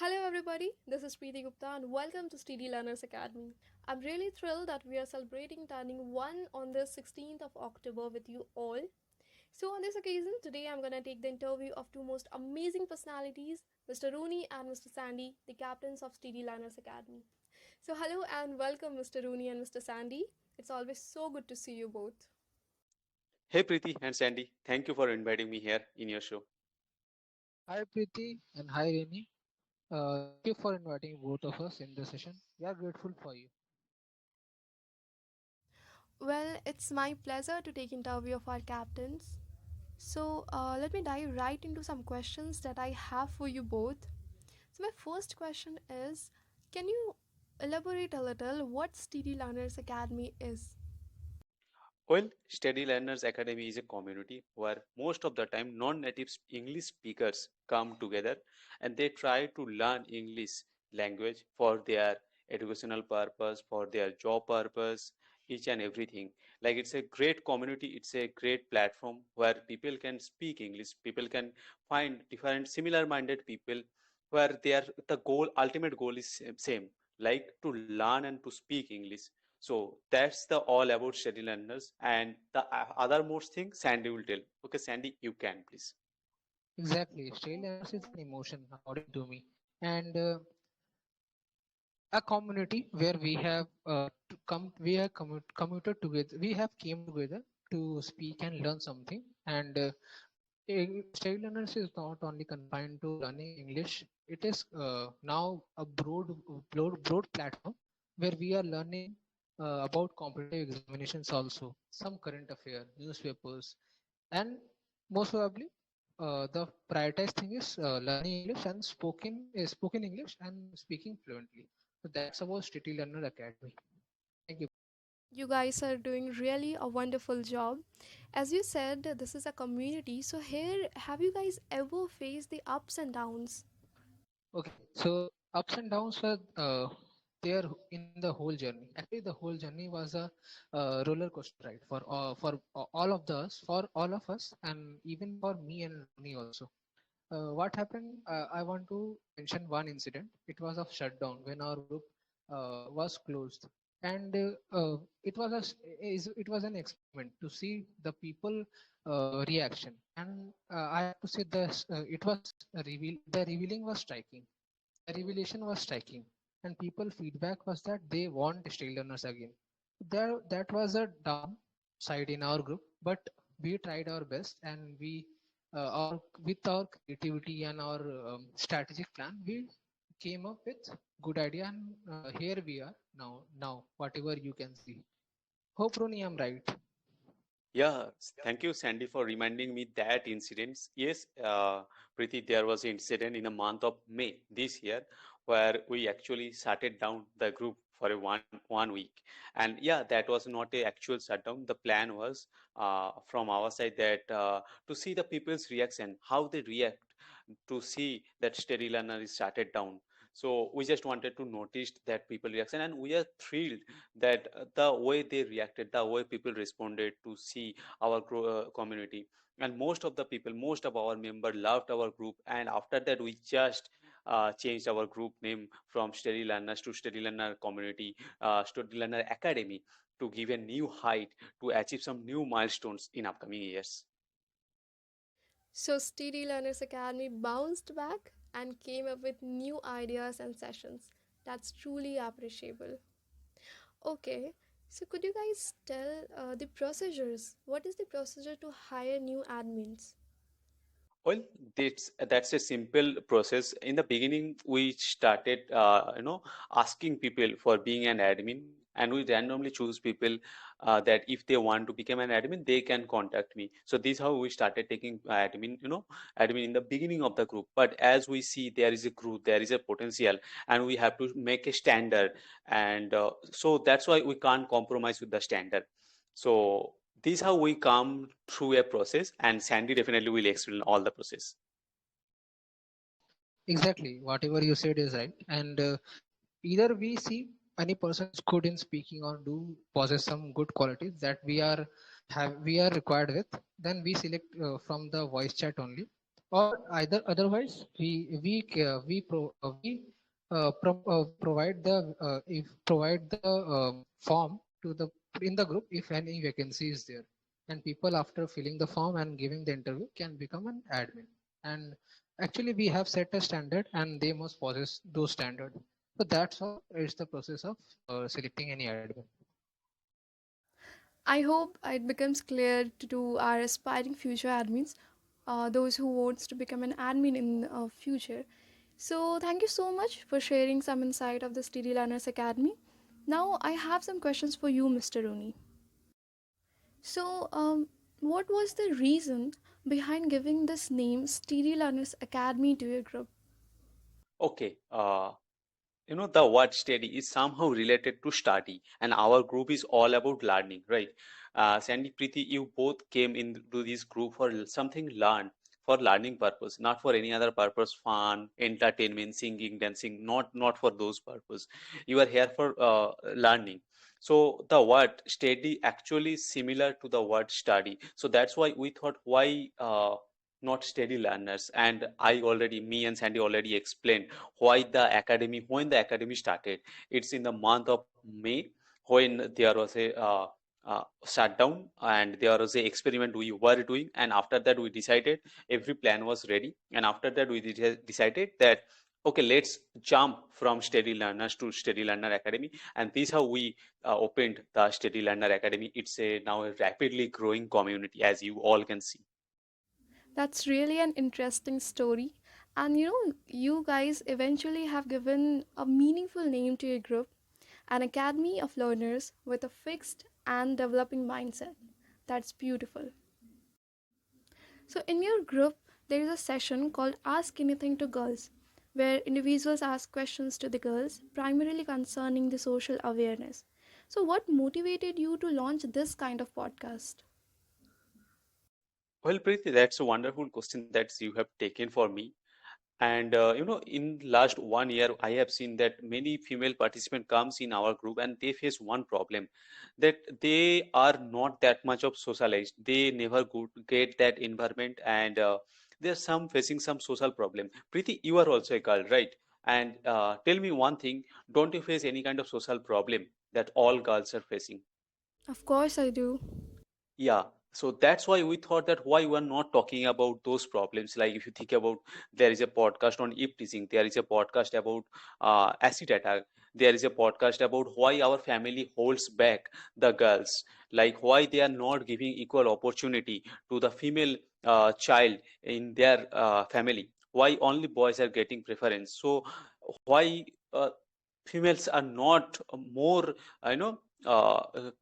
Hello, everybody. This is Preeti Gupta, and welcome to Steady Learners Academy. I'm really thrilled that we are celebrating turning one on the 16th of October with you all. So, on this occasion, today I'm going to take the interview of two most amazing personalities, Mr. Rooney and Mr. Sandy, the captains of Steady Learners Academy. So, hello and welcome, Mr. Rooney and Mr. Sandy. It's always so good to see you both. Hey Preeti and Sandy, thank you for inviting me here in your show. Hi Preeti and hi Reni. Thank you for inviting both of us in the session. We are grateful for you. Well, it's my pleasure to take interview of our captains. So, let me dive right into some questions that I have for you both. So, my first question is, can you elaborate a little what Steady Learners Academy is? Well, Steady Learners Academy is a community where most of the time non-native English speakers come together and they try to learn English language for their educational purpose, for their job purpose, each and everything. Like it's a great community, it's a great platform where people can speak English, people can find different similar-minded people where the ultimate goal is same, like to learn and to speak English. So that's the all about study learners. And the other most thing Sandy will tell. Okay, Sandy, you can please. Exactly. Stray learners is an emotion, according to me, and a community where we have we have commuted together. We have came together to speak and learn something. And stray learners is not only confined to learning English. It is now a broad platform where we are learning about competitive examinations also, some current affair, newspapers, and most probably the prioritized thing is learning English and spoken English and speaking fluently. So that's about City Learner Academy. Thank you. You guys are doing really a wonderful job. As you said, this is a community. So, here, have you guys ever faced the ups and downs? Okay, so ups and downs were there in the whole journey. Actually, the whole journey was a roller coaster ride for all of us, and even for me and Ronnie also. What happened? I want to mention one incident. It was of shutdown when our group was closed, and it was an experiment to see the people reaction. And I have to say this: it was the revealing was striking. The revelation was striking, and people feedback was that they want stay learners again. There, that was a down side in our group, but we tried our best, and our with our creativity and our strategic plan, we came up with good idea, and here we are now. Now, whatever you can see. Hope Ronnie, I'm right. Yeah, thank you, Sandy, for reminding me that incidents. Yes, Preeti, there was an incident in the month of May this year where we actually shutted down the group for a one week. And yeah, that was not a actual shutdown. The plan was from our side that to see the people's reaction, how they react to see that steady learner is shutted down. So we just wanted to notice that people reaction, and we are thrilled that the way they reacted, the way people responded to see our community, and most of our member loved our group. And after that we just changed our group name from Steady Learners to Steady Learner Community, Steady Learner Academy, to give a new height, to achieve some new milestones in upcoming years. So, Steady Learners Academy bounced back and came up with new ideas and sessions. That's truly appreciable. Okay, so could you guys tell the procedures? What is the procedure to hire new admins? Well, that's a simple process. In the beginning, we started, asking people for being an admin, and we randomly choose people that if they want to become an admin, they can contact me. So this is how we started taking admin in the beginning of the group. But as we see, there is a group, there is a potential, and we have to make a standard, and so that's why we can't compromise with the standard. So this is how we come through a process, and Sandy definitely will explain all the process. Exactly, whatever you said is right, and either we see any person is good in speaking or do possess some good qualities that we are required with, then we select from the voice chat only, or either otherwise we provide the if provide the form to the in the group if any vacancy is there, and people after filling the form and giving the interview can become an admin. And actually we have set a standard and they must possess those standards. So that's how it's the process of selecting any admin. I hope it becomes clear to our aspiring future admins, those who wants to become an admin in future. So thank you so much for sharing some insight of the Steady Learners Academy. Now I have some questions for you, Mr. Rooney. So, what was the reason behind giving this name Steady Learners Academy to your group? Okay. The word study is somehow related to study, and our group is all about learning, right? Sandy, Preeti, you both came into this group for something learned, for learning purpose, not for any other purpose, fun, entertainment, singing, dancing, not for those purpose. You are here for learning. So the word study actually similar to the word study, so that's why we thought, why not steady learners? And me and Sandy already explained when the academy started. It's in the month of May, when there was a shutdown, and there was a experiment we were doing, and after that we decided, every plan was ready, and after that we decided that, okay, let's jump from steady learners to steady learner academy, and this is how we opened the steady learner academy. It's a now a rapidly growing community, as you all can see. That's really an interesting story. And you guys eventually have given a meaningful name to your group, an academy of learners with a fixed and developing mindset. That's beautiful. So, in your group, there is a session called Ask Anything to Girls, where individuals ask questions to the girls, primarily concerning the social awareness. So, what motivated you to launch this kind of podcast? Well, Preeti, that's a wonderful question that you have taken for me. And in last 1 year, I have seen that many female participant comes in our group, and they face one problem, that they are not that much of socialized. They never get that environment, and there's some facing some social problem. Preeti, you are also a girl, right? And tell me one thing: don't you face any kind of social problem that all girls are facing? Of course, I do. Yeah, so that's why we thought that why we're not talking about those problems. Like if you think about, there is a podcast on ip teasing, there is a podcast about acid attack, there is a podcast about why our family holds back the girls, like why they are not giving equal opportunity to the female child in their family, why only boys are getting preference. So why females are not more, you know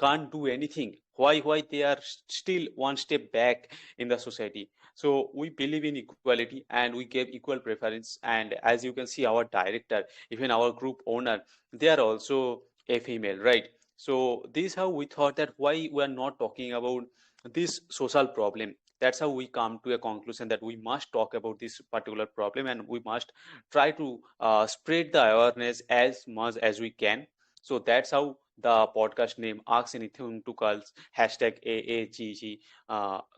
can't do anything, why they are still one step back in the society. So we believe in equality, and we give equal preference. And as you can see, our director, even our group owner, they are also a female, right? So this is how we thought that why we are not talking about this social problem. That's how we come to a conclusion that we must talk about this particular problem, and we must try to spread the awareness as much as we can. So that's how the podcast name Ask Anything to Girls hashtag AAGG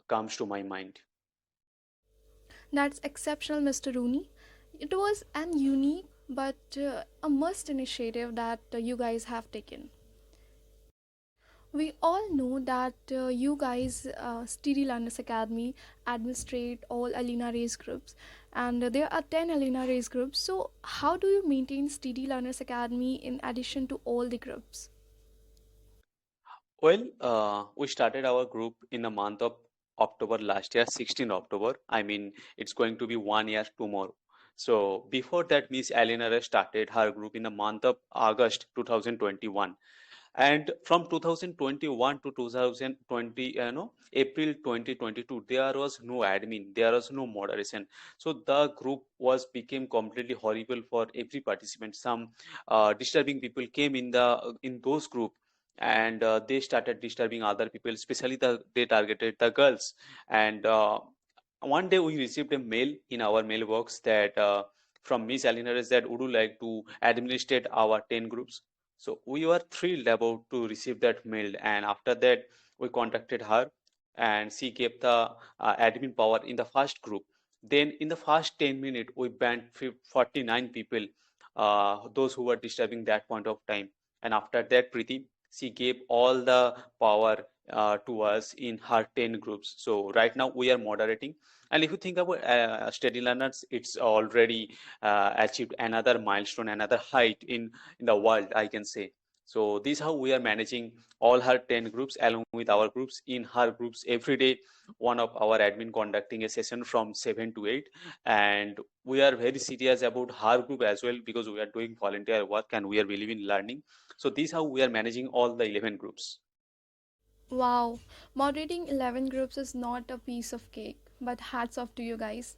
comes to my mind. That's exceptional, Mr. Rooney. It was an unique but a must initiative that you guys have taken. We all know that you guys, Steady Learners Academy, administrate all Alina race groups, and there are 10 Alina race groups. So, how do you maintain Steady Learners Academy in addition to all the groups? Well, we started our group in the month of October last year, 16 October. I mean, it's going to be 1 year tomorrow. So before that, Miss Eleanor started her group in the month of August 2021. And from 2021 to 2020, April 2022, there was no admin, there was no moderation. So the group was became completely horrible for every participant. Some disturbing people came in those group, and they started disturbing other people, especially they targeted the girls. And one day we received a mail in our mailbox that from Miss Alinares, that would you like to administrate our 10 groups. So we were thrilled about to receive that mail, and after that we contacted her, and she gave the admin power in the first group. Then in the first 10 minutes, we banned 49 people, those who were disturbing that point of time. And after that, Preeti, she gave all the power to us in her 10 groups. So right now we are moderating. And if you think about steady learners, it's already achieved another milestone, another height in the world, I can say. So this is how we are managing all her 10 groups along with our groups. In her groups every day, one of our admin conducting a session from 7 to 8, and we are very serious about her group as well, because we are doing volunteer work and we are believing in learning. So this is how we are managing all the 11 groups. Wow, moderating 11 groups is not a piece of cake, but hats off to you guys.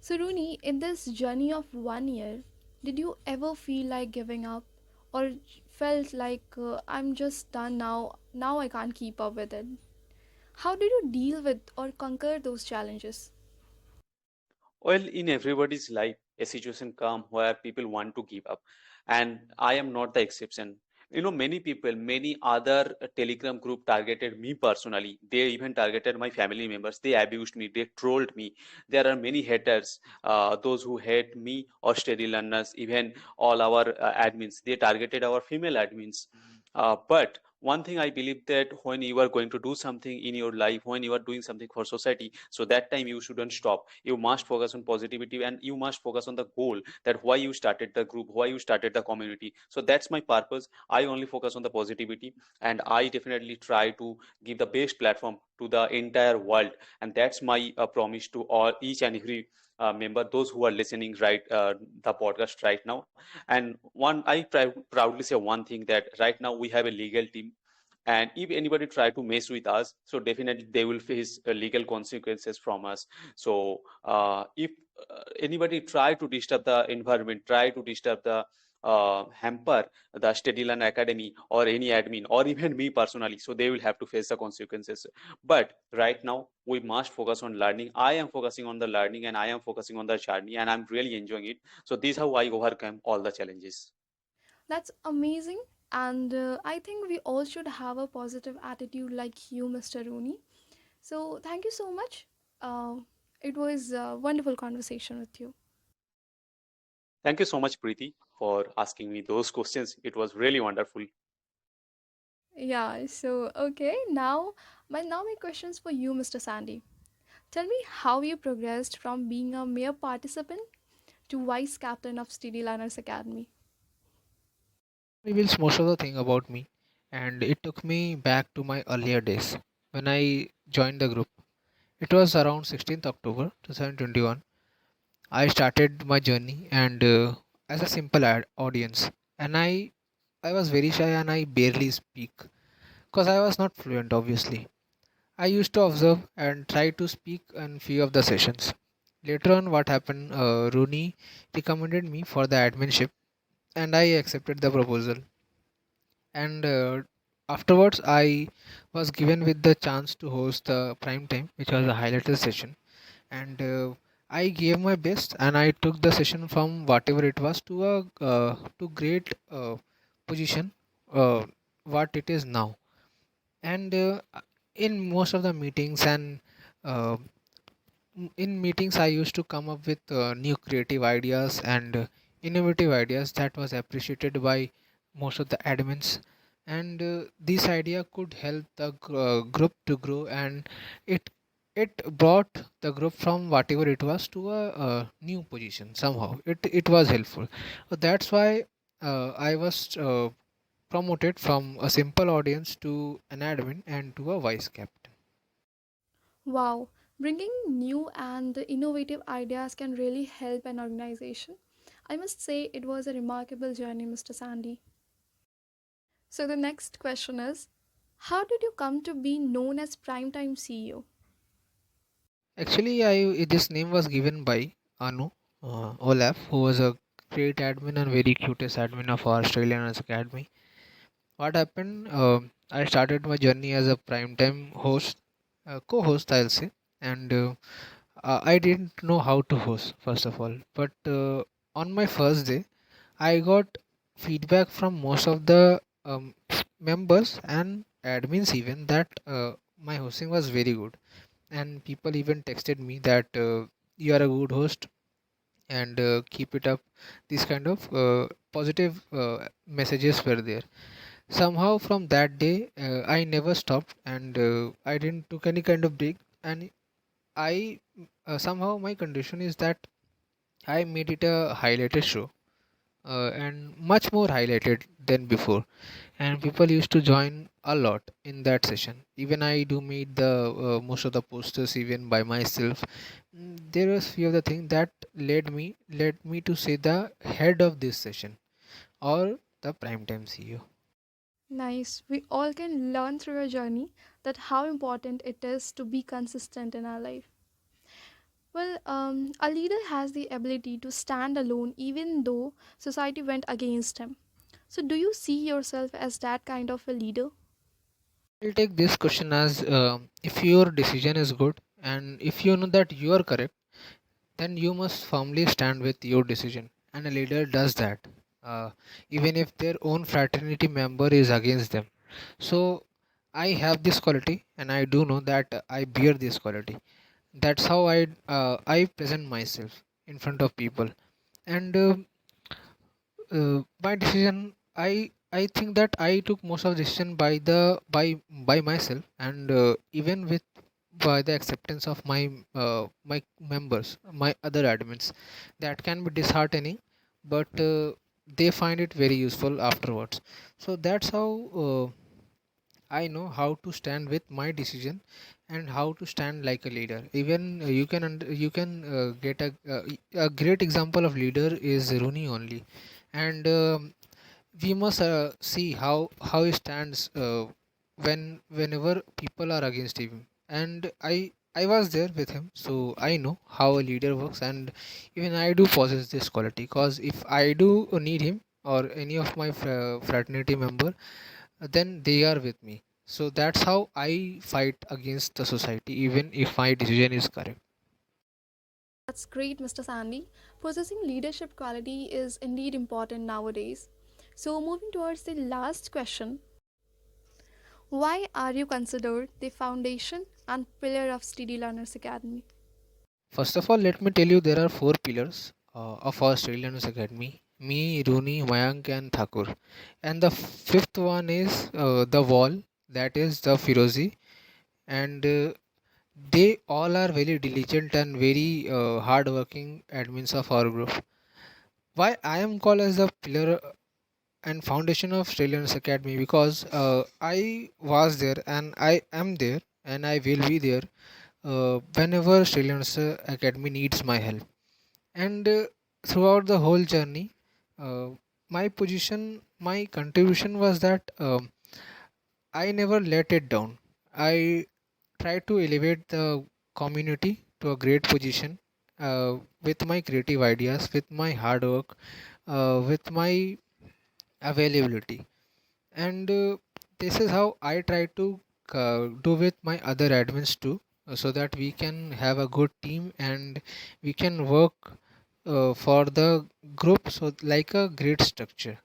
So, Rooney, in this journey of 1 year, did you ever feel like giving up or felt like I'm just done now, now I can't keep up with it? How did you deal with or conquer those challenges? Well, in everybody's life, a situation come where people want to give up, and I am not the exception. Many people, many other Telegram group targeted me personally. They even targeted my family members. They abused me. They trolled me. There are many haters, those who hate me or steady learners, even all our admins. They targeted our female admins. But one thing I believe, that when you are going to do something in your life, when you are doing something for society, so that time you shouldn't stop. You must focus on positivity, and you must focus on the goal, that why you started the group, why you started the community. So that's my purpose. I only focus on the positivity, and I definitely try to give the best platform to the entire world. And that's my promise to all, each and every member, those who are listening right the podcast right now. And one, I proudly say one thing, that right now we have a legal team, and if anybody try to mess with us, so definitely they will face legal consequences from us. So if anybody try to disturb the environment, try to disturb the hamper the Steady Learn Academy or any admin or even me personally, so they will have to face the consequences. But right now we must focus on learning. I am focusing on the learning, and I am focusing on the journey, and I'm really enjoying it. So this is how I overcome all the challenges. That's amazing, and I think we all should have a positive attitude like you, Mr. Rooney. So, thank you so much. Uh, it was a wonderful conversation with you. Thank you so much, Preeti, for asking me those questions. It was really wonderful. Yeah, so okay, now my questions for you, Mr. Sandy. Tell me how you progressed from being a mere participant to vice captain of Steady Learners Academy. Reveals most of the thing about me, and it took me back to my earlier days when I joined the group. It was around 16th October 2021. I started my journey and as a simple audience, and I was very shy and I barely speak because I was not fluent. Obviously, I used to observe and try to speak in few of the sessions. Later on, what happened? Rooney recommended me for the adminship, and I accepted the proposal. And afterwards, I was given with the chance to host the prime time, which was a highlighted session, and I gave my best, and I took the session from whatever it was to a to great position, uh, what it is now. And in most of the meetings and uh, in meetings, I used to come up with new creative ideas and innovative ideas that was appreciated by most of the admins. And this idea could help the group to grow, and it it brought the group from whatever it was to a new position somehow. It was helpful. So that's why I was promoted from a simple audience to an admin and to a vice captain. Wow, bringing new and innovative ideas can really help an organization. I must say it was a remarkable journey, Mr. Sandy. So the next question is, how did you come to be known as Primetime CEO? Actually, this name was given by Anu Olaf, who was a great admin and very cutest admin of our Australian Academy. What happened? I started my journey as a primetime host, co-host, I'll say, and I didn't know how to host first of all. But on my first day, I got feedback from most of the members and admins even that my hosting was very good, and people even texted me that. you are a good host, and keep it up. These kind of positive messages were there. Somehow from that day, I never stopped, and I didn't took any kind of break. And I somehow my condition is that I made it a highlighted show, and much more highlighted than before, and people used to join a lot in that session. Even I do meet the most of the posters even by myself. There was few of the things that led me to say the head of this session, or the primetime CEO. Nice. We all can learn through your journey that how important it is to be consistent in our life. Well, a leader has the ability to stand alone even though society went against him. So, do you see yourself as that kind of a leader? I'll take this question as, if your decision is good and if you know that you are correct, then you must firmly stand with your decision. And a leader does that, uh, even if their own fraternity member is against them. So I have this quality, and I do know that I bear this quality. That's how I present myself in front of people. And my decision, I think that I took most of the decision by myself, and even with by the acceptance of my members, my other admins. That can be disheartening, but they find it very useful afterwards. So that's how I know how to stand with my decision, and how to stand like a leader. Even you can get a great example of leader is Rooney only. And we must see how he stands whenever people are against him. And I was there with him, so I know how a leader works. And even I do possess this quality, because if I do need him or any of my fraternity member, then they are with me. So that's how I fight against the society, even if my decision is correct. That's great, Mr. Sandy. Possessing leadership quality is indeed important nowadays. So, moving towards the last question, why are you considered the foundation and pillar of Steady Learners Academy? First of all, let me tell you there are four pillars of our Australians Academy: me, Rooney, Mayank, and Thakur. And the fifth one is the wall, that is the Firozi. And they all are very diligent and very hardworking admins of our group. Why I am called as the pillar and foundation of Australians Academy? Because I was there, and I am there, and I will be there whenever Australians Academy needs my help. And throughout the whole journey, uh, my position, my contribution was that I never let it down. I try to elevate the community to a great position, with my creative ideas, with my hard work, with my availability. And this is how I try to do with my other admins too, so that we can have a good team, and we can work for the group, so like a great structure.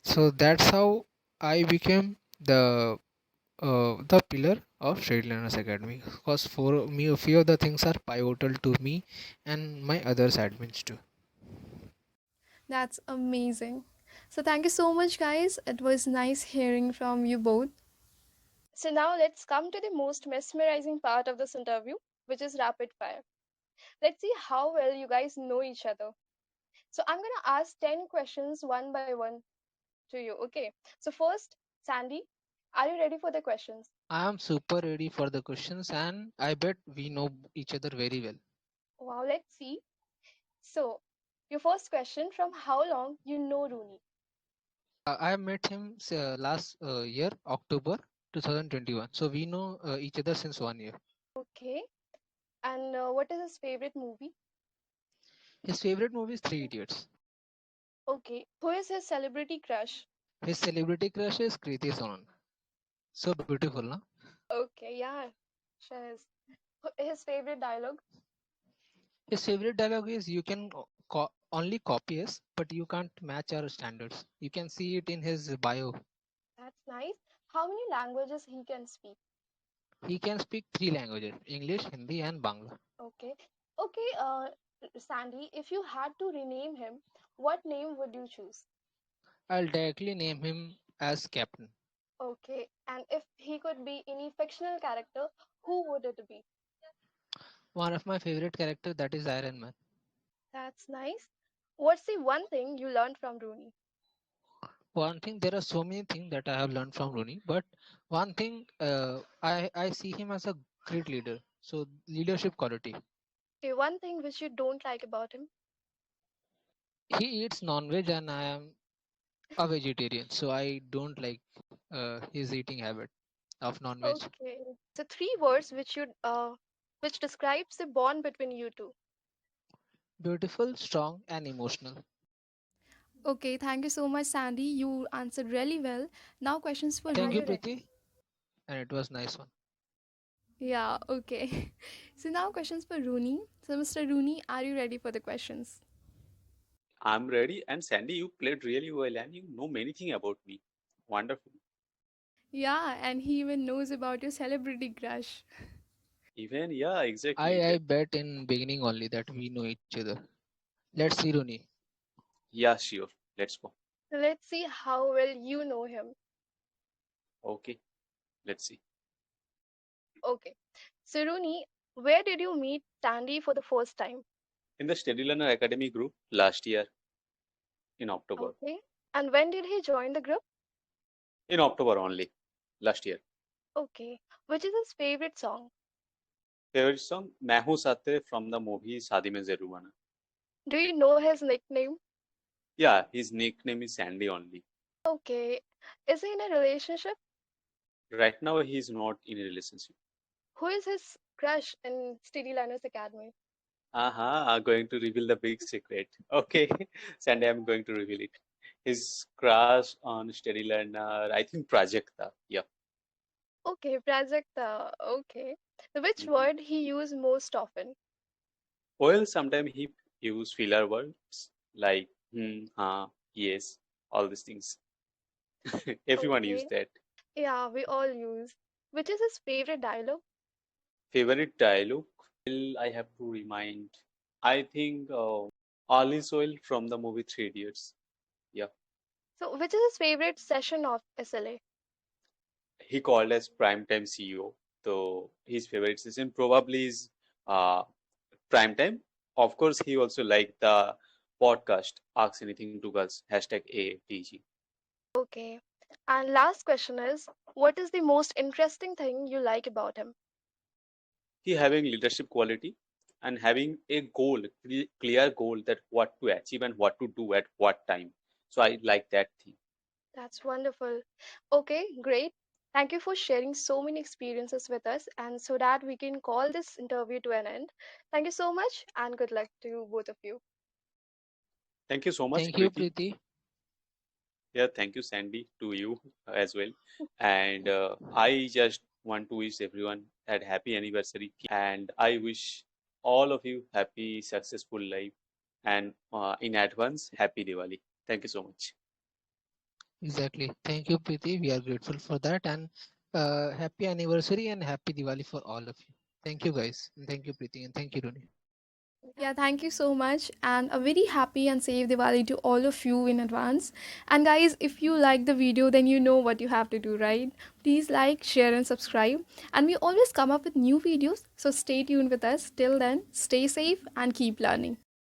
So that's how I became the pillar of Trade Learners Academy, because for me a few of the things are pivotal to me and my others admins too. That's amazing. So, thank you so much, guys. It was nice hearing from you both. So, now let's come to the most mesmerizing part of this interview, which is rapid fire. Let's see how well you guys know each other. So, I'm going to ask 10 questions one by one to you. Okay. So, first, Sandy, are you ready for the questions? I am super ready for the questions, and I bet we know each other very well. Wow, let's see. So, your first question, from how long you know Rooney? I met him last year, October 2021. So we know each other since 1 year. Okay. And what is his favorite movie? His favorite movie is Three Idiots. Okay. Who is his celebrity crush? His celebrity crush is Kriti Sanon. So beautiful, na? Okay, yeah, sure is. His favorite dialogue? His favorite dialogue is, you can only copy us, but you can't match our standards. You can see it in his bio. That's nice. How many languages he can speak? He can speak three languages: English, Hindi, and Bangla. Okay. Okay, Sandy, if you had to rename him, what name would you choose? I'll directly name him as Captain. Okay, and if he could be any fictional character, who would it be? One of my favorite character that is Iron Man. That's nice. What's the one thing you learned from Rooney? One thing, there are so many things that I have learned from Rooney, but one thing, I see him as a great leader. So leadership quality. Okay, one thing which you don't like about him. He eats non-veg and I am a vegetarian, so I don't like his eating habit of non-veg. Okay, so three words which describes the bond between you two. Beautiful, strong, and emotional. Okay, thank you so much, Sandy. You answered really well. Now, questions for Thank Are you, you ready? Preeti, and it was nice one. Yeah, okay. So, now questions for Rooney. So, Mr. Rooney, are you ready for the questions? I'm ready. And Sandy, you played really well and you know many things about me. Wonderful. Yeah, and he even knows about your celebrity crush. Even, yeah, I exactly. I bet in beginning only that we know each other. Let's see, Rooney. Yeah, sure. Let's go. So, let's see how well you know him. Okay, let's see. Okay. So, Rooney, where did you meet Sandy for the first time? In the Steady Learner Academy group last year in October. Okay. And when did he join the group? In October only, last year. Okay. Which is his favorite song? Favorite song? मैं हूँ साथ तेरे from the movie शादी में जरूर आना. Do you know his nickname? Yeah, his nickname is Sandy only. Okay. Is he in a relationship? Right now, he is not in a relationship. Who is his crush in Steady Learners Academy? I'm going to reveal the big secret. Okay, Sandy, I'm going to reveal it. His crush on Steady Learner, I think Prajakta. Yeah. Okay, Prajakta. Okay. Which Mhm. word he use most often? Well, sometimes he use filler words like yes, all these things. Everyone use Okay. that. Yeah, we all use. Which is his favorite dialogue? Favorite dialogue? Well, I have to remind. I think all is well from the movie Three Idiots. Yeah, So, which is his favorite session of SLA? he called as primetime CEO. So his favorite season probably is uh, primetime. Of course, he also liked the podcast Ask Anything to Girls #ATG. Okay. And last question is, what is the most interesting thing you like about him? He having leadership quality and having a goal, clear goal that what to achieve and what to do at what time. So I like that thing. That's wonderful. Okay, great. Thank you for sharing so many experiences with us, and so that we can call this interview to an end. Thank you so much, and good luck to both of you. Thank you so much, Thank you, Preeti. Preeti. Yeah, thank you, Sandy, to you as well. And I just want to wish everyone a happy anniversary. And I wish all of you happy, successful life. And in advance, happy Diwali. Thank you so much. Exactly. Thank you, Preeti. We are grateful for that, and happy anniversary and happy Diwali for all of you. Thank you, guys, and thank you, Preeti, and thank you, Rooney. Yeah, thank you so much, and a very happy and safe Diwali to all of you in advance. And guys, if you like the video, then you know what you have to do, right? Please like, share, and subscribe. And we always come up with new videos, so stay tuned with us. Till then, stay safe and keep learning.